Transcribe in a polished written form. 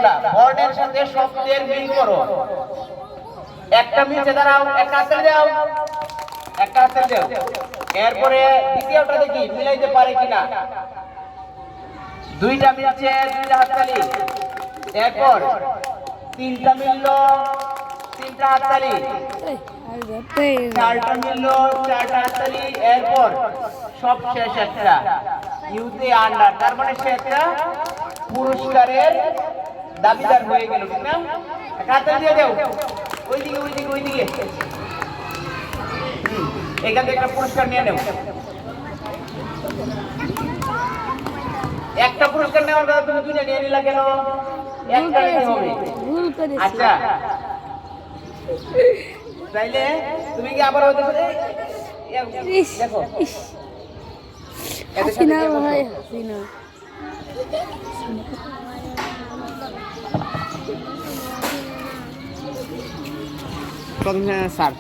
এগুলা বর্ণের সাথে শব্দের মিল করো। একটা মিলছে, দাঁড়াও, একটা হাতে দাও, একটা হাতে দাও। এরপরে দ্বিতীয়টা দেখি মিলাইতে পারে কিনা। দুইটা মিলছে, দুইটা হাততালি। এরপর তিনটা মিললো, তিনটা হাততালি। চারটা মিললো, চারটা হাততালি। এরপর সবশেষ একটা ইউতে আন্ডার, তার মানে সে একটা পুরস্কারের দাবিদার হয়ে গেল, ঠিক না? একটা হাততালি দিয়ে দাও, ওইদিকে ওইদিকে ওইদিকে। এখান থেকে একটা পুরস্কার নিয়ে নেব। একটা পুরস্কার নেওয়ার কথা তুমি দুইটা নিয়ে নিলা কেন? একটা নিতে হবে। আচ্ছা, তাইলে তুমি কি আবার ওদের সাথে দেখো হাসিনা ভাই, হাসিনা প্রথমে স্যার